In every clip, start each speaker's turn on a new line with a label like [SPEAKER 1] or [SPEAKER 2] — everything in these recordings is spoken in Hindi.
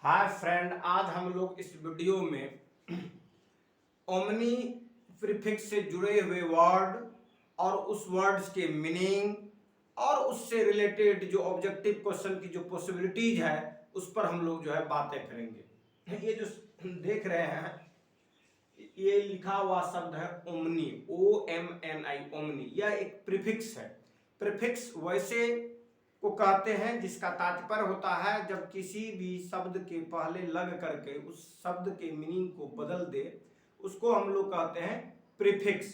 [SPEAKER 1] हाय फ्रेंड, आज हम लोग इस वीडियो में ओमनी प्रीफिक्स से जुड़े हुए वर्ड और उस वर्ड्स के मीनिंग और उससे रिलेटेड जो ऑब्जेक्टिव क्वेश्चन की जो पॉसिबिलिटीज है उस पर हम लोग जो है बातें करेंगे। ये जो देख रहे हैं, ये लिखा हुआ शब्द है ओमनी, OMNI, ओमनी। यह एक प्रीफिक्स है। प्रीफिक्स वैसे को कहते हैं जिसका तात्पर्य होता है जब किसी भी शब्द के पहले लग करके उस शब्द के मीनिंग को बदल दे, उसको हम लोग कहते हैं प्रीफिक्स।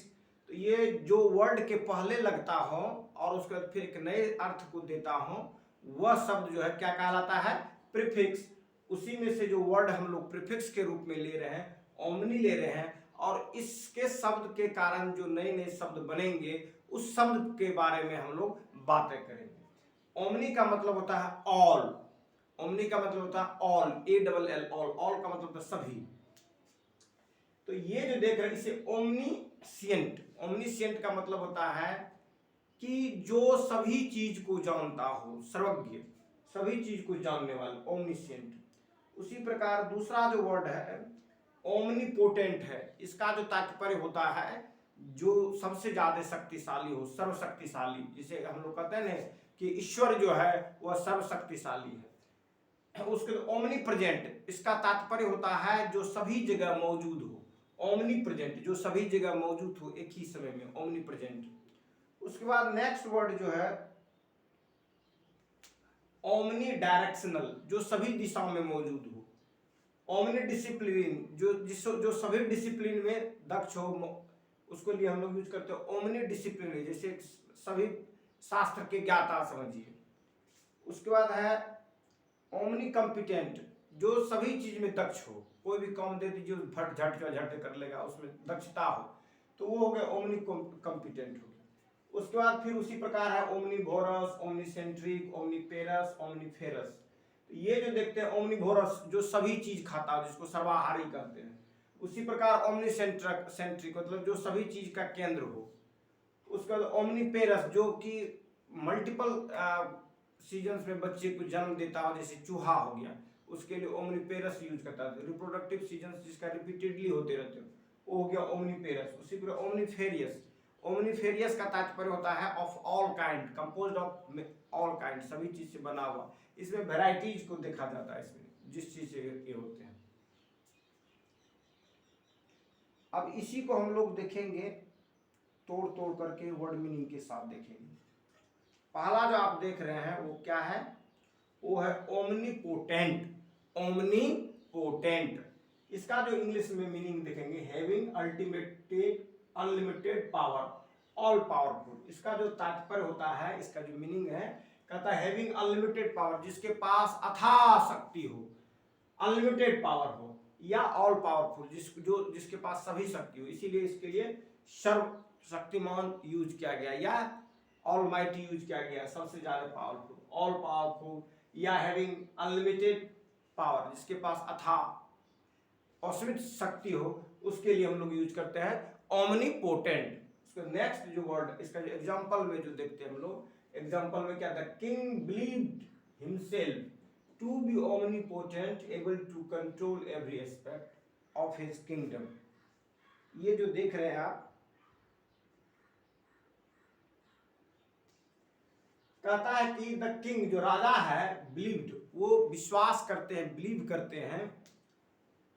[SPEAKER 1] तो ये जो वर्ड के पहले लगता हो और उसके बाद फिर एक नए अर्थ को देता हो, वह शब्द जो है क्या कहलाता है? प्रीफिक्स। उसी में से जो वर्ड हम लोग प्रीफिक्स के रूप में ले रहे हैं, ओमनी ले रहे हैं, और इसके शब्द के कारण जो नए नए शब्द बनेंगे उस शब्द के बारे में हम लोग बातें करेंगे। ओमनी का मतलब होता है ऑल। ओमनी का मतलब होता है ऑल, ALL, ऑल। ऑल का मतलब होता है सभी। तो ये जो देख रहे हैं इसे ओमनीसिएंट। ओमनीसिएंट का मतलब होता है कि जो सभी चीज को जानता हो, सर्वज्ञ, सभी चीज को जानने वाला, ओमनीसिएंट। उसी प्रकार दूसरा जो वर्ड है ओमनीपोटेंट है। इसका जो तात्पर्य होता है जो सबसे ज्यादा शक्तिशाली हो, सर्वशक्तिशाली। जिसे हम लोग कहते हैं ना कि ईश्वर जो है वह सर्वशक्तिशाली है। उसके ओमनी प्रेजेंट, इसका तात्पर्य होता है जो सभी जगह मौजूद हो। ओमनी प्रेजेंट, जो सभी जगह मौजूद हो एक ही समय में, ओमनी प्रेजेंट। उसके बाद नेक्स्ट वर्ड जो है ओमनी डायरेक्शनल, जो सभी दिशाओं में मौजूद हो। ओमनी डिसिप्लिन, जो सभी डिसिप्लिन में दक्ष हो, उसको लिए हम लोग यूज करते हैं ओमनी डिसिप्लिन, जैसे सभी शास्त्र के ज्ञाता समझिए। उसके बाद है ओमनी कॉम्पिटेंट, जो सभी चीज में दक्ष हो, कोई भी काम दे दीजिए फट झट झट कर लेगा, उसमें दक्षता हो, तो वो हो गया ओमनी कॉम्पिटेंट हो गया। उसके बाद फिर उसी प्रकार है ओमनीवोरस, ओमनीसेंट्रिक, ओमनीपेरस, ओमनीफेरस। ये जो देखते हैं ओमनीवोरस, जो सभी चीज खाता है, जिसको सर्वाहारी कहते हैं। उसी प्रकार ओमनीसेंट्रिक मतलब जो सभी चीज का केंद्र हो। उसके बाद ओमनीपेरस, जो कि मल्टीपल सीजन्स में बच्चे को जन्म देता हो, जैसे चूहा हो गया, उसके लिए ओमनीपेरस यूज करता है। रिप्रोडक्टिव सीजन्स जिसका रिपीटेडली होते रहते हो, वो हो गया ओमनीपेरस। उसी प्रकार ओमनीफेरियस, ओमनीफेरियस का तात्पर्य होता है of all kind, composed of all kind, सभी चीज से बना हुआ। इसमें वेराइटीज को देखा जाता है, इसमें जिस चीज से ये होते हैं। अब इसी को हम लोग देखेंगे तोड़ तोड़ करके, वर्ड मीनिंग के साथ देखेंगे। पहला जो आप देख रहे हैं वो क्या है? वो है ओमनीपोटेंट। ओमनीपोटेंट, इसका जो इंग्लिश में मीनिंग देखेंगे, having ultimated unlimited power, all powerful. इसका जो तात्पर्य होता है, इसका जो मीनिंग है, कहता है हैविंग अनलिमिटेड पावर, जिसके पास अथाह शक्ति हो, अनलिमिटेड पावर हो, या ऑल पावरफुल, जिसके पास सभी शक्ति हो। इसीलिए इसके लिए सर्वशक्तिमान यूज किया गया, या ऑलमाइटी यूज किया गया, सबसे ज्यादा पावरफुल, ऑल पावरफुल, या हैविंग अनलिमिटेड पावर, जिसके पास अथाह असीमित शक्ति हो, उसके लिए हम लोग यूज करते हैं ओमनीपोटेंट। उसका नेक्स्ट जो वर्ड, इसका जो एग्जांपल में जो देखते हैं हम लोग, एग्जांपल में क्या था? King believed himself to be omnipotent, able to control every aspect of his kingdom. ये जो देख रहे हैं आप, कहता है कि द किंग, जो राजा है, बिलीव्ड, वो विश्वास करते हैं, बिलीव करते हैं,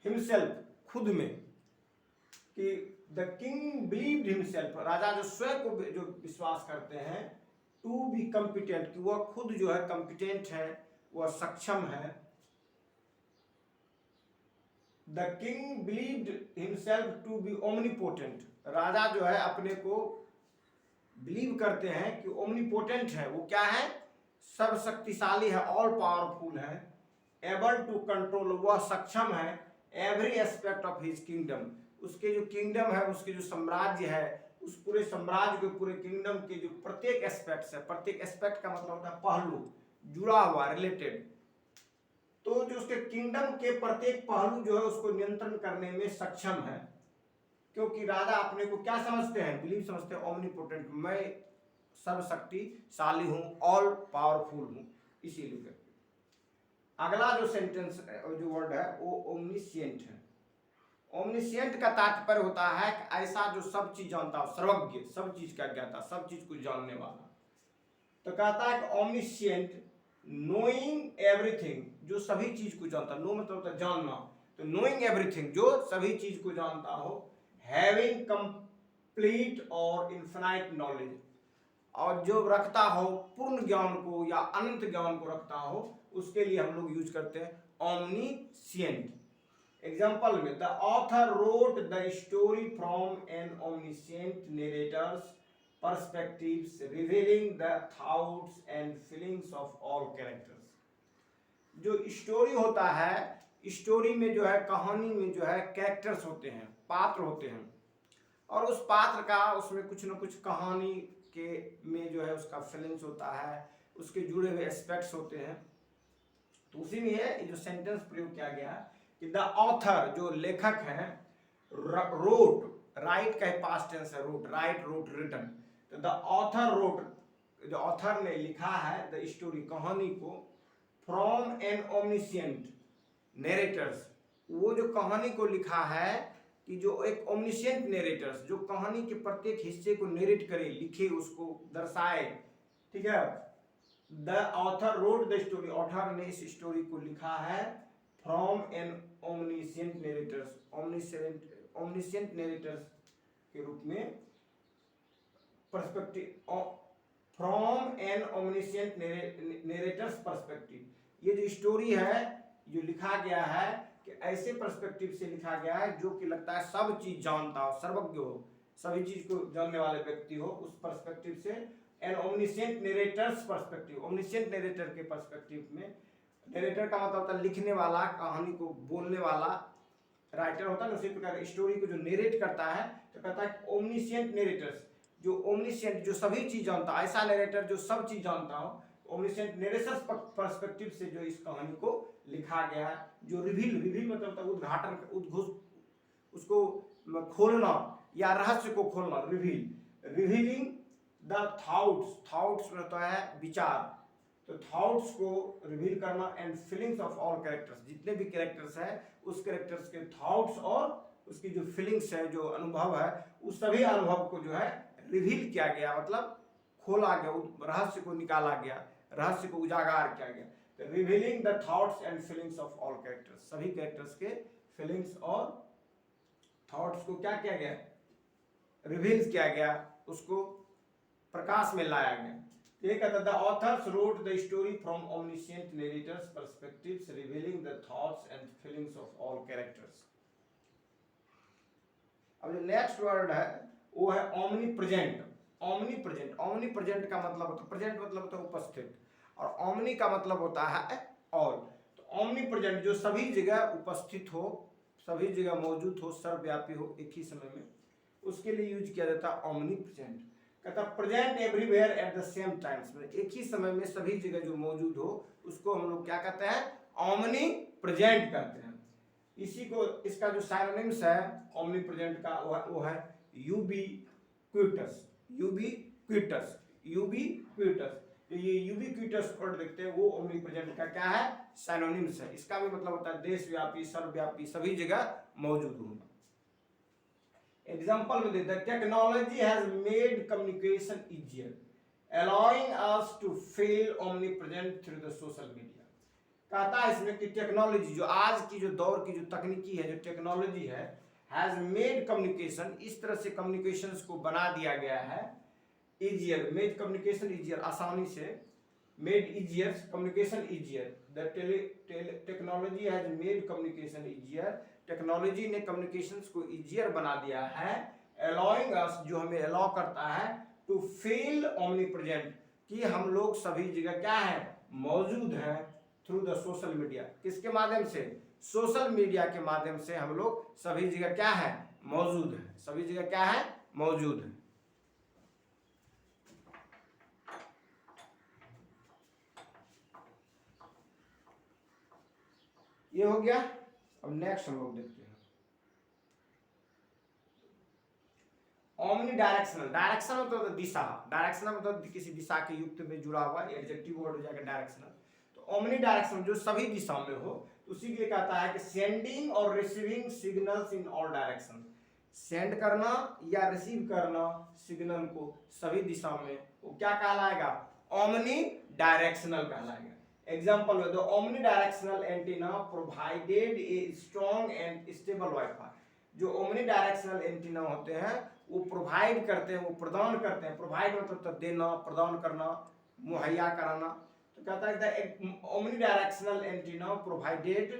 [SPEAKER 1] हिमसेल्फ, खुद में, कि द किंग बिलीव्ड हिमसेल्फ, राजा जो स्वयं को जो विश्वास करते हैं, टू बी कॉम्पिटेंट, कि वह खुद जो है कॉम्पिटेंट है, वह सक्षम है। The king believed himself to be omnipotent, राजा जो है अपने को बिलीव करते हैं कि ओमनीपोटेंट है, वो क्या है? सर्वशक्तिशाली है, ऑल पावरफुल है, एबल टू कंट्रोल, वह सक्षम है, every aspect of his kingdom, उसके जो किंगडम है, उसके जो साम्राज्य है, उस पूरे साम्राज्य के, पूरे किंगडम के जो प्रत्येक एस्पेक्ट है, प्रत्येक एस्पेक्ट का मतलब होता है पहलू, जुड़ा हुआ, रिलेटेड। तो जो उसके किंगडम के प्रत्येक पहलू जो है उसको नियंत्रण करने में सक्षम है, क्योंकि राजा अपने को क्या समझते हैं? बिलीव समझते हैं, ओमनीपोटेंट, मैं सर्वशक्तिशाली हूं, ऑल पावरफुल हूं, इसीलिए। अगला जो सेंटेंस जो वर्ड है वो ओमनिशिएंट है। ओमनिशिएंट का तात्पर्य होता है कि ऐसा जो सब चीज जानता हो, सर्वज्ञ, सब चीज का ज्ञाता, सब चीज को जानने वाला। तो कहता है कि ओमनिशिएंट नोइंग एवरीथिंग, जो सभी चीज को जानता, नो मतलब होता है जानना, तो नोइंग एवरीथिंग जो सभी चीज को जानता हो, हैविंग कंप्लीट और इन्फिनाइट नॉलेज, और जो रखता हो पूर्ण ज्ञान को या अनंत ज्ञान को रखता हो, उसके लिए हम लोग यूज करते हैं ओमनिशिएंट। एग्जाम्पल में the author wrote the story from an omniscient narrators perspectives revealing the thoughts and feelings of all characters। जो स्टोरी होता है, स्टोरी में जो है, कहानी में जो है कैरेक्टर्स होते हैं, पात्र होते हैं, और उस पात्र का उसमें कुछ न कुछ कहानी के में जो है उसका फीलिंग्स होता है, उसके जुड़े हुए एस्पेक्ट्स होते हैं। तो उसी में ये जो सेंटेंस प्रयोग किया गया कि द ऑथर जो लेखक हैं, रोट, राइट का पास्ट टेंस है, रोट, राइट, रोट, रिटन, तो द ऑथर रोट, जो ऑथर ने लिखा है द स्टोरी, कहानी को, फ्रॉम एन ओमनिशिएंट नरेटर्स, वो जो कहानी को लिखा है कि जो एक ओमनिशिएंट नरेटर्स, जो कहानी के प्रत्येक हिस्से को नरेट करे, लिखे, उसको दर्शाए, ठीक है। The author wrote the story, author ने इस स्टोरी को लिखा है from an omniscient narrators, omniscient narrators के रूप में, perspective, from an omniscient narrators perspective. ये जो स्टोरी है जो लिखा गया है कि ऐसे पर्सपेक्टिव से लिखा गया है जो कि लगता है सब चीज जानता हो, सर्वज्ञ हो, सभी चीज को जानने वाले व्यक्ति हो, उस पर्सपेक्टिव से N omniscient narrators perspective, ओमनिशिएंट narrator के पर्सपेक्टिव में, नरेटर का मतलब होता है लिखने वाला, कहानी को बोलने वाला, राइटर होता है ना, उसी प्रकार स्टोरी को जो नरेट करता है, तो कहता है ओमनिशिएंट नरेटर्स, जो ओमनिशिएंट, जो सभी चीज जानता, ऐसा नरेटर जो सब चीज जानता हो, ओमनिशिएंट नरेटर्स पर्सपेक्टिव से जो इस कहानी को लिखा गया है, जो रिवील मतलब उद्घाटन, उद्घोष, उसको खोलना या रहस्य को खोलना, रिवीलिंग द थॉट्स, थॉट्स में होता है विचार, तो थॉट्स को रिवील करना, and feelings of all characters, जितने भी कैरेक्टर्स है उस कैरेक्टर्स के थॉट्स और उसकी जो फीलिंग्स है, जो अनुभव है, उस सभी अनुभव को जो है रिवील किया गया, मतलब खोला गया, रहस्य को निकाला गया, रहस्य को उजागर किया गया। तो revealing the thoughts and feelings of all characters, सभी कैरेक्टर्स के फीलिंग्स और थॉट्स को क्या किया गया, रिवील किया गया, उसको प्रकाश में लाया गया। ये कहता the authors wrote the story from omniscient narrators perspectives revealing the thoughts and feelings of all characters. अब जो नेक्स्ट वर्ड है वो है omnipresent. Omnipresent, omnipresent का मतलब होता है, प्रेजेंट मतलब होता है उपस्थित, और ओमनी का मतलब होता है ऑल। तो ओमनी प्रेजेंट जो सभी जगह उपस्थित हो, सभी जगह मौजूद हो, सर्वव्यापी हो एक ही समय में, उसके लिए यूज किया जाता है ओमनी प्रेजेंट। कहता present everywhere at the same times, एक ही समय में सभी जगह जो मौजूद हो उसको हम लोग क्या कहते हैं, ओमनी प्रेजेंट कहते हैं। इसी को, इसका जो साइनोनिम्स है ओमनी प्रेजेंट का वो है यूबिक्विटस, यूबिक्विटस, यूबिक्विटस। तो ये यूबिक्विटस वर्ड देखते हैं वो ओमनी प्रेजेंट का क्या है, साइनोनिम्स है। इसका भी मतलब होता है देशव्यापी, सर्वव्यापी, सभी जगह मौजूद होना। एग्जाम्पल में देते हैं, technology has made communication easier allowing us to feel omnipresent through the social media। कहता है इसमें कि टेक्नोलॉजी, जो आज की जो दौर की जो तकनीकी है, जो टेक्नोलॉजी है, हैज मेड कम्युनिकेशन, इस तरह से कम्युनिकेशंस को बना दिया गया है, इजियर, मेड कम्युनिकेशन इजियर, आसानी से, made easier communication easier, the technology has made communication easier, technology ने कम्युनिकेशंस को इजियर बना दिया है, अलाउइंग अस, जो हमें अलाउ करता है, टू फील ओमनीप्रेजेंट, कि हम लोग सभी जगह क्या है, मौजूद हैं, थ्रू द सोशल मीडिया, किसके माध्यम से, सोशल मीडिया के माध्यम से हम लोग सभी जगह क्या है, मौजूद है, सभी जगह क्या है, मौजूद है। ये हो गया। अब नेक्स्ट हम लोग देखते हैं ओमनी डायरेक्शनल। डायरेक्शनल मतलब दिशा, डायरेक्शनल मतलब किसी दिशा के युक्त में जुड़ा हुआ, एडजेक्टिव वर्ड हो जाएगा डायरेक्शनल। तो ओमनी डायरेक्शन जो सभी दिशा में हो, उसी के लिए कहता है कि सेंडिंग और receiving signals in all direction, send करना या रिसीव करना सिग्नल को सभी दिशा में, वो क्या कहलाएगा, ओमनी डायरेक्शनल कहलाएगा। एग्जांपल में दो, omni directional antenna provided a strong and stable wifi, जो ओमनी डायरेक्शनल एंटीना होते हैं वो प्रोवाइड करते हैं, वो प्रदान करते हैं, प्रोवाइड मतलब देना, प्रदान करना, मुहैया कराना। तो कहता है omni directional antenna provided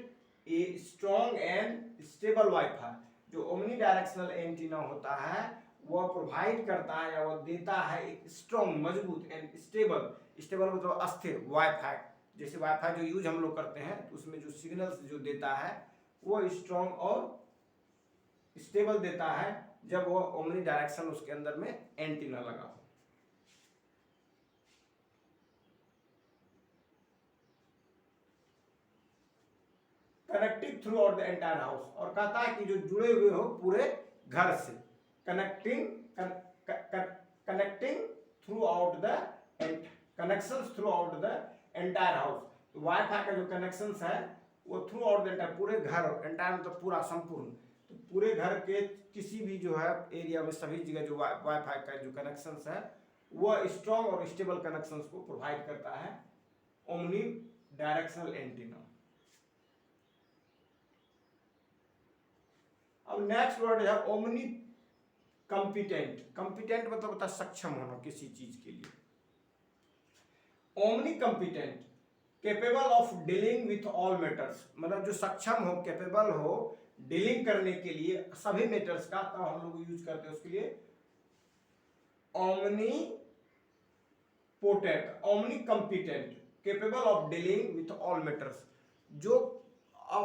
[SPEAKER 1] a strong and stable wifi, जो ओमनी डायरेक्शनल एंटीना होता है वह प्रोवाइड करता है या वह देता है एक स्ट्रॉन्ग, मजबूत एंड स्टेबल, स्टेबल मतलब अस्थिर वाईफाई, जैसे वाईफाई जो यूज हम लोग करते हैं तो उसमें जो सिग्नल्स जो देता है वो स्ट्रॉन्ग और स्टेबल देता है जब वो ओमनी डायरेक्शन उसके अंदर में एंटीना लगा हो। Connecting through out the entire house, और कहता है कि जो जुड़े हुए हो पूरे घर से, connecting through out the connections through out the entire house. तो वाईफाई का जो कनेक्शंस है वो थ्रू आउट द एंटायर, पूरे घर, एंटायर मतलब पूरा संपूर्ण, तो पूरे घर के किसी भी जो है एरिया में सभी जगह जो वाईफाई का जो कनेक्शंस है वो स्ट्रॉन्ग और स्टेबल कनेक्शंस को प्रोवाइड करता है ओमनी डायरेक्शनल एंटीना। अब नेक्स्ट वर्ड है ओमनी कॉम्पिटेंट। कॉम्पिटेंट मतलब होता है सक्षम होना किसी चीज के लिए। Omni competent capable of dealing with all matters, मतलब जो सक्षम हो, कैपेबल हो डीलिंग करने के लिए सभी मैटर्स का, तो हम लोग यूज करते हैं उसके लिए omni potent, omni competent capable of dealing with all matters, जो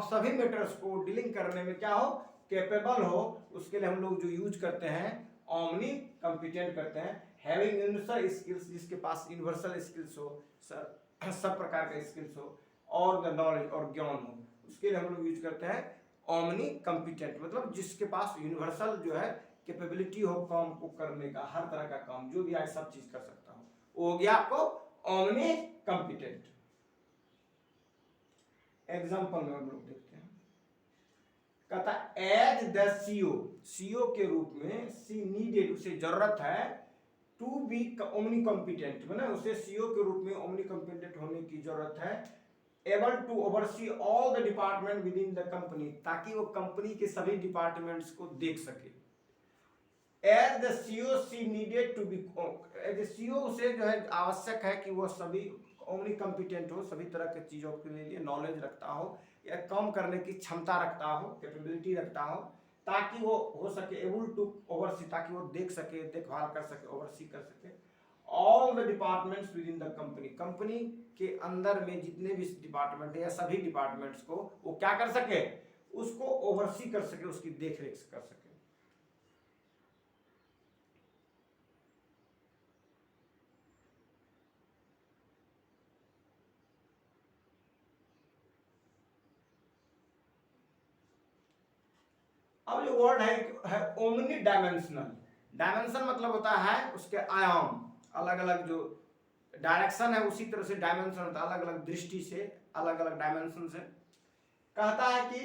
[SPEAKER 1] सभी मैटर्स को डीलिंग करने में क्या हो, कैपेबल हो, उसके लिए हम लोग जो यूज करते हैं ओमनी कॉम्पिटेंट करते हैं। हैविंग यूनिवर्सल स्किल्स, जिसके पास यूनिवर्सल स्किल्स हो, सब प्रकार के स्किल्स हो, और द नॉलेज और ज्ञान हो, उसके लिए हम लोग यूज करते हैं ओमनी कॉम्पिटेंट, मतलब जिसके पास यूनिवर्सल जो है कैपेबिलिटी हो काम को करने का, हर तरह का काम जो भी आए सब चीज कर सकता हो, वो हो गया आपको ओमनी कॉम्पिटेंट। एग्जांपल में हम लोग देखते हैं, कहता एज द सीओ, सीओ के रूप में, सी नीडेड, उसे जरूरत है, टू बी ओमनी कॉम्पिटेंट, मतलब उसे सीओ के रूप में ओमनी कॉम्पिटेंट होने की जरूरत है, able to oversee all the department within the company, ताकि वो कंपनी के सभी डिपार्टमेंट्स को देख सके। As the CEO she needed to be, as the CEO उसे जो है आवश्यक है कि वो सभी ओमनी कॉम्पिटेंट हो, सभी तरह के चीजों के लिए नॉलेज रखता हो या काम करने की क्षमता रखता हो, कैपेबिलिटी रखता हो, ताकि वो हो सके एबल टू ओवरसी, ताकि वो देख सके, देखभाल कर सके, ओवरसी कर सके all the departments with in the company, company के अंदर में जितने भी डिपार्टमेंट है या सभी डिपार्टमेंट्स को वो क्या कर सके, उसको ओवरसी कर सके, उसकी देखरेख कर सके। अब जो वर्ड है ओमनी डायमेंशनल। डायमेंशन मतलब होता है उसके आयाम, अलग अलग जो डायरेक्शन है उसी तरह से डायमेंशन होता है, अलग अलग दृष्टि से, अलग अलग डायमेंशन से। कहता है कि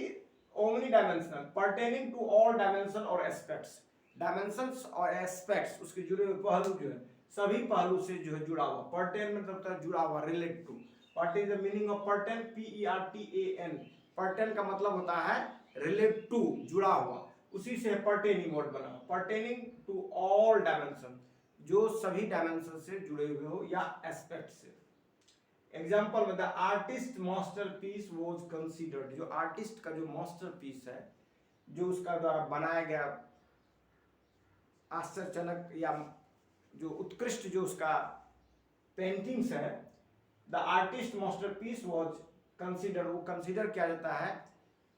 [SPEAKER 1] omni dimensional pertaining to all dimension और एस्पेक्ट्स, डायमेंशंस और एस्पेक्ट्स उसके जुड़े हुए पहलू जो है सभी पहलू से जो है जुड़ा हुआ। पर्टेन मतलब होता है जुड़ा हुआ, relate to. What is the meaning of pertain, PERTAN, pertain का मतलब होता है रिलेट टू, जुड़ा हुआ, उसी से पर्टेनिंग वर्ड बना, पर्टेनिंग टू ऑल डायमेंशन, जो सभी डायमेंशन से जुड़े हुए हो या एस्पेक्ट से। एग्जाम्पल में the artist masterpiece was considered, जो आर्टिस्ट का जो मास्टरपीस है, जो उसका द्वारा बनाया गया आश्चर्यजनक या जो उत्कृष्ट जो उसका पेंटिंग्स है, the artist masterpiece was consider, वो कंसीडर किया जाता है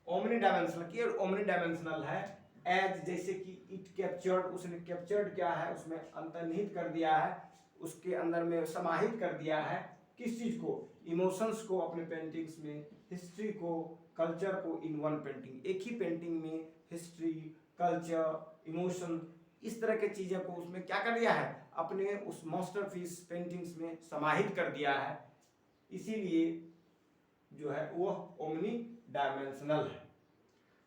[SPEAKER 1] ओमनी डायमेंशनल की, और ओमनी डायमेंशनल है एज, जैसे कि इट कैप्चर्ड, उसने कैप्चर्ड क्या है, उसमें अंतर्निहित कर दिया है, उसके अंदर में समाहित कर दिया है किस चीज को, इमोशंस को अपने पेंटिंग्स में, हिस्ट्री को, कल्चर को इन वन पेंटिंग, एक ही पेंटिंग में हिस्ट्री, कल्चर, इमोशन, इस तरह के चीजें को उसमें क्या कर दिया है, अपने उस मास्टरपीस पेंटिंग्स में समाहित कर दिया है। इसीलिए जो है वो ओमनी डायमेंशनल है।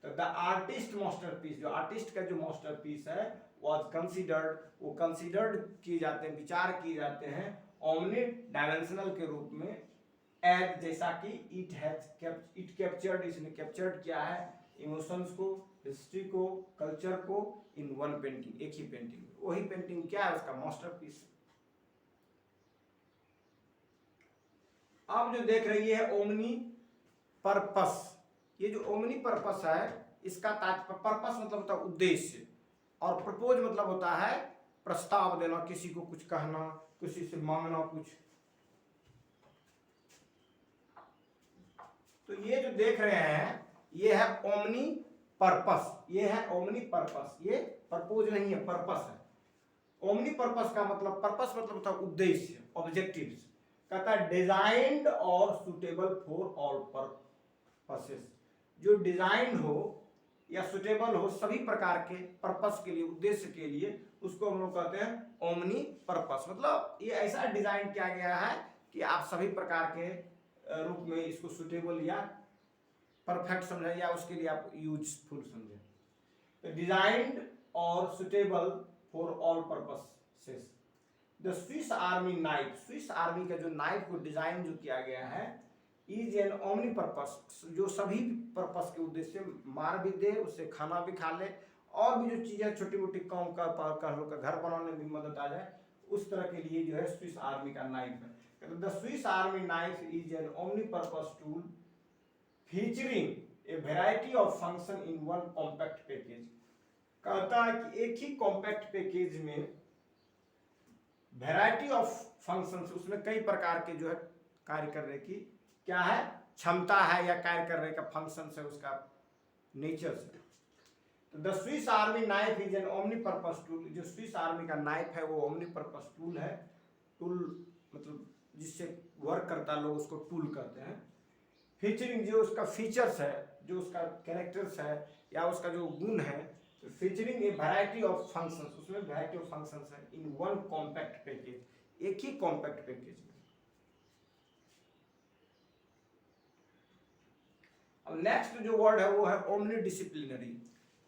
[SPEAKER 1] तो द आर्टिस्ट मास्टरपीस, जो आर्टिस्ट का जो मास्टरपीस है वाज कंसीडर्ड, वो कंसीडर्ड किए जाते हैं, विचार किए जाते हैं ओमनी डायमेंशनल के रूप में, एज जैसा कि इट कैप्चर्ड, इसने कैप्चर्ड किया है इमोशंस को, हिस्ट्री को, कल्चर को इन वन पेंटिंग, एक ही पेंटिंग। वही पेंटिंग क्या है, उसका मास्टरपीस। आप जो देख रही है ओमनी पर्पस, ये जो ओमनी पर्पस है इसका तात्पर्य, पर्पस मतलब होता है उद्देश्य, और प्रपोज मतलब होता है प्रस्ताव देना, किसी को कुछ कहना, किसी से मांगना कुछ। तो ये जो देख रहे हैं ये है ओमनी पर्पस, ये है ओमनी पर्पस, ये प्रपोज नहीं है, पर्पस है। ओमनी पर्पस का मतलब, पर्पस मतलब होता है उद्देश्य, ऑब्जेक्टिव्स। कहता है डिजाइन्ड और सुटेबल फॉर ऑल पर्पसेस, जो डिजाइन हो या सुटेबल हो सभी प्रकार के पर्पस के लिए, उद्देश्य के लिए, उसको हम लोग कहते हैं ओमनी पर्पस। मतलब ये ऐसा डिजाइन किया गया है कि आप सभी प्रकार के रूप में इसको सुटेबल या परफेक्ट समझें, या उसके लिए आप यूजफुल समझें। तो डिजाइन्ड और suitable for all purposes. The Swiss army knife, Swiss army का जो नाइफ को डिजाइन जो किया गया है, इज एन ओमनी पर्पस, जो सभी पर्पस के उद्देश्य, मार भी दे, उससे खाना भी खा ले, और भी जो चीजें छोटी मोटी काम का घर बनाने में मदद आ जाए, उस तरह के लिए जो है स्विस आर्मी का नाइफ है। The Swiss army knife is an omni purpose tool featuring a variety of function in one compact package. कहता है कि एक ही कॉम्पैक्ट पैकेज में वेराइटी ऑफ फंक्शंस, उसमें कई प्रकार के जो है कार्य करने की क्या है, क्षमता है, या कार्य करने का फंक्शन है, उसका नेचर से। तो the Swiss army knife is an omni purpose tool, जो स्विस आर्मी का नाइफ है वो ओमनी पर्पस टूल है। टूल मतलब जिससे वर्क करता है, लोग उसको टूल कहते हैं। फीचरिंग, जो उसका फीचर्स है, जो उसका कैरेक्टर्स है या उसका जो गुण है, तो featuring A variety of functions, उसमें वैरायटी ऑफ फंक्शंस है इन वन कॉम्पैक्ट पैकेज, एक ही कॉम्पैक्ट पैकेज में। अब नेक्स्ट जो वर्ड है वो है ओमनी डिसिप्लिनरी।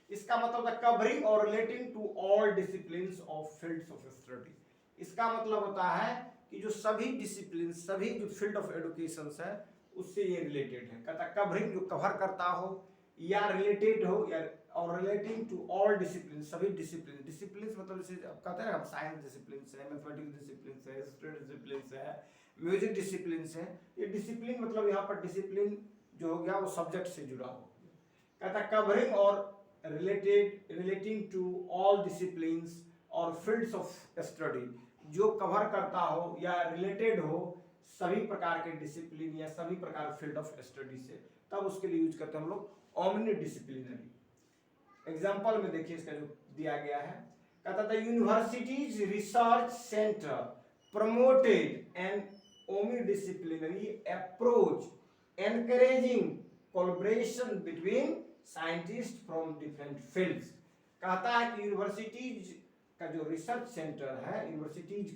[SPEAKER 1] इसका मतलब है कवरिंग और relating to all disciplines of fields of study. इसका मतलब होता है कि जो सभी डिसिप्लिन, सभी जो फील्ड ऑफ एजुकेशन है उससे ये रिलेटेड है। कहता कवरिंग, जो कवर करता हो, या रिलेटेड हो, या और रिलेटिंग टू ऑल डिसिप्लिन, सभी डिसिप्लिन। डिसिप्लिन मतलब जैसे आप कहते हैं हम साइंस डिसिप्लिन है, मैथमेटिक्स डिसिप्लिन है, हिस्ट्री डिसिप्लिन है, म्यूजिक डिसिप्लिन है। ये डिसिप्लिन मतलब यहाँ पर डिसिप्लिन जो हो गया वो सब्जेक्ट से जुड़ा हो। कहता कवरिंग और रिलेटिंग टू ऑल डिसिप्लिन्स और फील्ड्स ऑफ स्टडी, जो कवर करता हो या रिलेटेड हो सभी प्रकार के डिसिप्लिन या सभी प्रकार फील्ड ऑफ स्टडी से, तब उसके लिए यूज करते हैं हम लोग ओमनी डिसिप्लिनरी। एग्जांपल में देखिए इसका जो दिया गया है, कहता था universities research center promoted an omni disciplinary approach encouraging collaboration between scientist from different fields. कहता है कि यूनिवर्सिटीज का जो रिसर्च सेंटर है, यूनिवर्सिटीज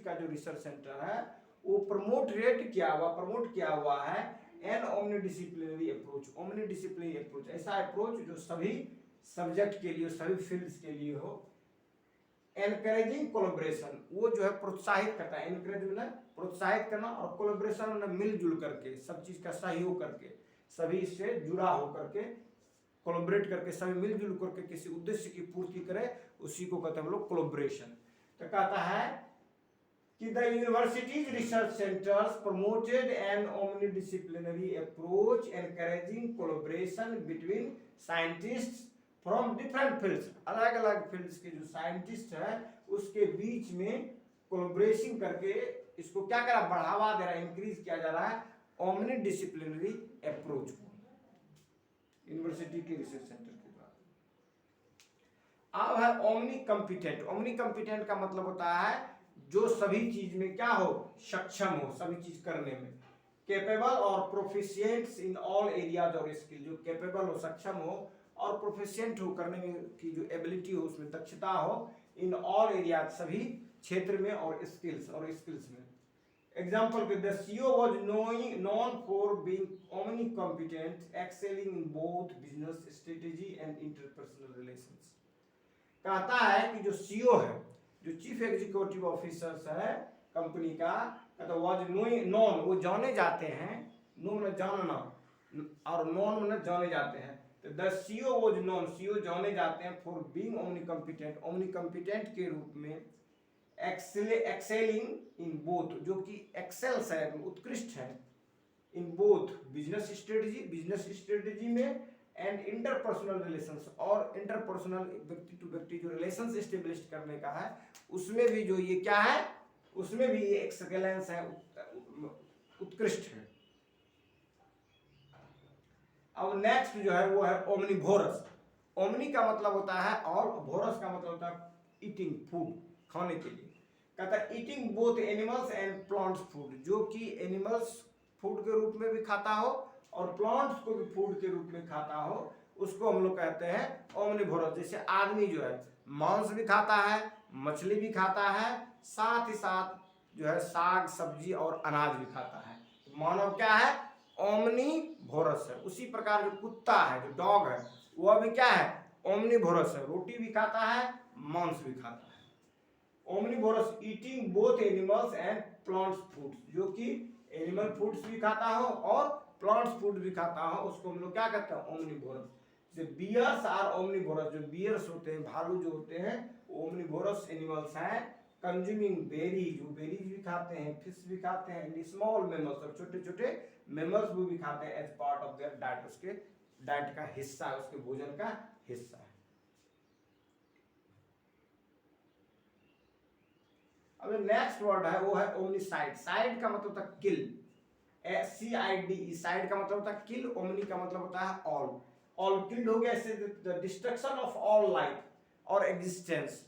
[SPEAKER 1] का जो रिसर्च सेंटर है वो प्रमोट किया हुआ है an omni disciplinary approach. Omni disciplinary approach ऐसा अप्रोच जो सभी सब्जेक्ट के लिए, सभी फील्ड्स के लिए हो। एनकरेजिंग कोलैबोरेशन, वो जो है प्रोत्साहित करता है। एनकरेज मतलब प्रोत्साहित करना, और कोलैबोरेशन मतलब मिलजुल करके, सब चीज का सहयोग करके, सभी से जुड़ा होकर के, कोलैबोरेट करके, सभी मिलजुल करके किसी उद्देश्य की पूर्ति करे, उसी को कहते हैं हम लोग कोलैबोरेशन। तो कहता है कि the universities research centers promoted an omni disciplinary approach encouraging collaboration between scientists from different fields. अलग अलग फील्ड्स के जो साइंटिस्ट है उसके बीच में कोलैबोरेशन करके इसको क्या करा, बढ़ावा दे रहा है, इंक्रीज किया जा रहा है ओमनी डिसिप्लिनरी अप्रोच को यूनिवर्सिटी के रिसर्च सेंटर के द्वारा। अब है ओमनी कॉम्पिटेंट। ओमनी कॉम्पिटेंट का मतलब होता है जो सभी चीज में क्या हो, सक्षम हो, सभी चीज करने में। कैपेबल और प्रोफिशिएंट इन ऑल एरियाज और स्किल, जो कैपेबल हो, सक्षम हो, और प्रोफिशिएंट हो, करने में की जो एबिलिटी हो, उसमें दक्षता हो, इन ऑल एरियाज, सभी क्षेत्र में, और स्किल्स में। एग्जाम्पल के the CEO was known for being omnicompetent, excelling in both business strategy and interpersonal relations। कहता है कि जो सीईओ है, जो चीफ एग्जीक्यूटिव ऑफिसर्स है कंपनी का, कहता वाज नोन, वो जाने जाते हैं, नो में जानना और नॉन में जाने जाते हैं, तो the CEO was known, CEO जाने जाते हैं फॉर बीइंग omnicompetent, omnicompetent के रूप में, एक्सेलिंग इन बोथ, जो कि एक्सेल्स है, उत्कृष्ट है, इन बोथ बिजनेस स्ट्रेटेजी में एंड इंटरपर्सनल रिलेशंस, और इंटरपर्सनल व्यक्ति टू व्यक्ति जो रिलेशंस एस्टेब्लिश करने का है उसमें भी जो ये क्या है, उसमें भी ये एक्सेलेंस है, उत्कृष्ट है। अब नेक्स्ट जो है वो है ओमनीवोरस। ओमनी का मतलब होता है और, वोरस का मतलब होता है ईटिंग, फूड, खाने के लिए। कहता है eating both animals and plants food, जो कि एनिमल्स फूड के रूप में भी खाता हो और प्लांट्स को भी फूड के रूप में खाता हो, उसको हम लोग कहते हैं ओमनीवोरस। जैसे आदमी जो है मांस भी खाता है, मछली भी खाता है, साथ ही साथ जो है साग सब्जी और अनाज भी खाता है। तो मानव क्या है, ओमनीवोरस है। उसी प्रकार जो कुत्ता है, जो डॉग है, वह भी क्या है, ओमनीवोरस है, रोटी भी खाता है, मांस भी खाता है। Omnivorous eating both animals and plants foods, जो कि एनिमल फूड्स भी खाता हो और प्लांट्स फूड भी खाता हो, उसको हम लोग क्या कहते हैं, ओमनीवोरस। जैसे बियर्स आर ओमनीवोरस, जो बियर्स होते हैं, भालू जो होते हैं, ओमनीवोरस एनिमल्स हैं। कंज्यूमिंग बेरीज, वो बेरीज भी खाते हैं, फिश भी खाते हैं, स्मॉल मेमल्स, और छोटे छोटे मेमल्स भी खाते हैं as part of their diet, उसके डाइट का हिस्सा है, उसके भोजन का हिस्सा है। अब नेक्स्ट वर्ड है वो है ओमनीसाइड। साइड का मतलब होता है किल, SCID, साइड का मतलब होता है किल, ओमनी का मतलब होता है ऑल। ऑल किल्ड हो गया, इससे the destruction of all life और एग्जिस्टेंस,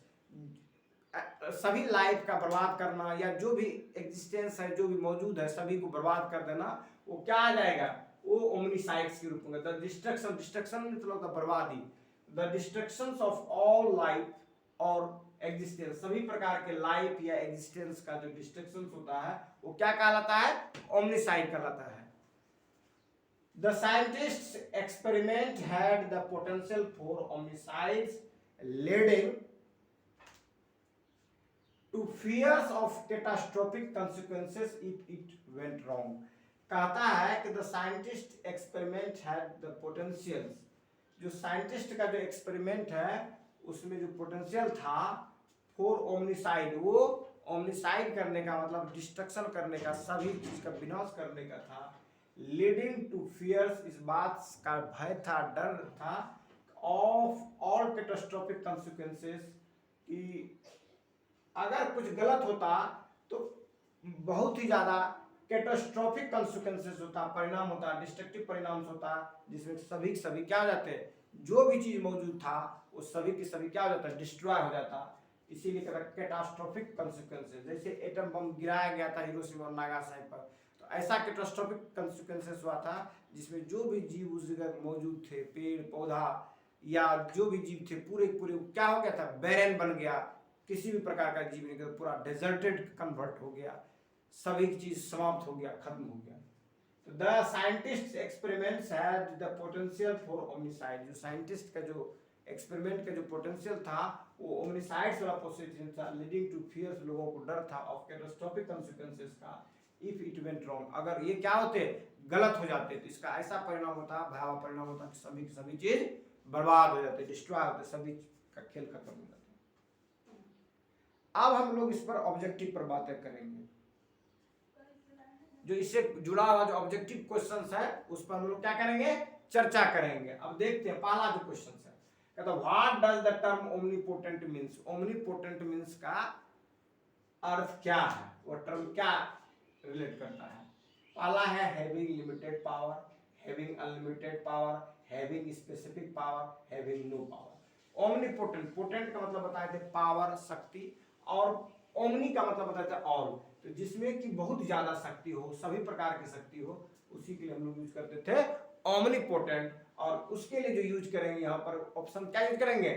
[SPEAKER 1] सभी लाइफ का बर्बाद करना, या जो भी एग्जिस्टेंस है, जो भी मौजूद है, सभी को बर्बाद कर देना, वो क्या आ जाएगा, वो ओमनीसाइड्स के रूप में। द डिस्ट्रक्शन, डिस्ट्रक्शन मतलब बर्बादी, the destructions of all life और एग्जिस्टेंस, सभी प्रकार के लाइफ या एग्जिस्टेंस का जो डिस्ट्रक्शन होता है वो क्या कहलाता है, ओमनीसाइड कहलाता है। The scientists experiment had the potential for omnicides leading to fears of catastrophic consequences if it went wrong. कहता है कि the scientist experiment had the potentials, जो साइंटिस्ट का जो एक्सपेरिमेंट है उसमें जो पोटेंशियल था फॉर ओमनीसाइड, वो ओमनीसाइड करने का मतलब डिस्ट्रक्शन करने का, सभी चीज का विनाश करने का था। लीडिंग टू फियर्स, इस बात का भय था, डर था, ऑफ ऑल कैटास्ट्रोफिक कंसिक्वेंसेस, कि अगर कुछ गलत होता तो बहुत ही ज्यादा कैटास्ट्रोफिक कंसिक्वेंसेस होता, परिणाम होता, डिस्ट्रक्टिव परिणाम होता, जिसमें सभी क्या हो जाते, जो भी चीज मौजूद था वो सभी की सभी क्या हो जाता, डिस्ट्रॉय हो जाता। इसीलिए कहता है कैटास्ट्रोफिक कंसिक्वेंसेस। जैसे एटम बम गिराया गया था हिरोशिमा और नागासाकी पर, तो ऐसा कैटास्ट्रोफिक कंसिक्वेंसेस हुआ था जिसमें जो भी जीव उस जगह मौजूद थे, पेड़ पौधा या जो भी जीव थे, पूरे क्या हो गया था, बैरन बन गया, किसी भी प्रकार का जीव नहीं, पूरा डेजर्टेड कन्वर्ट हो गया, सभी चीज समाप्त हो गया, खत्म हो गया। तो the scientist experiments had the potential for omnicide, जो साइंटिस्ट का जो एक्सपेरिमेंट का जो पोटेंशियल था वो ओमनीसाइड्स वाला पोटेंशियल था, लीडिंग टू फियर्स, लोगों को डर था, ऑफ कैटास्ट्रोफिक कंसिक्वेंसेस का, इफ इट वेंट रॉन्ग, अगर ये क्या होते, गलत हो जाते, तो इसका ऐसा परिणाम होता, भयावह परिणाम होता कि सभी चीज बर्बाद हो जाते, डिस्ट्रॉय होते, सभी का खेल खत्म हो जाता। अब हम लोग इस पर ऑब्जेक्टिव पर बातें करेंगे, जो इससे जुड़ा हुआ जो ऑब्जेक्टिव क्वेश्चंस है उस पर हम लोग क्या करेंगे, चर्चा करेंगे। अब देखते हैं पहला जो क्वेश्चन है, कहता what does the term omnipotent means. Omnipotent means का अर्थ क्या है, वो टर्म क्या रिलेट करता है। पहला है having limited power, having unlimited power, having specific power, having no power. Omnipotent, potent का मतलब बताए थे पावर, शक्ति, और ओमनी का मतलब बताए थे ऑल, तो जिसमें कि बहुत ज्यादा शक्ति हो, सभी प्रकार की शक्ति हो, उसी के लिए हम लोग यूज करते थे ओमनीपोटेंट। और उसके लिए जो यूज करेंगे यहाँ पर ऑप्शन क्या यूज करेंगे,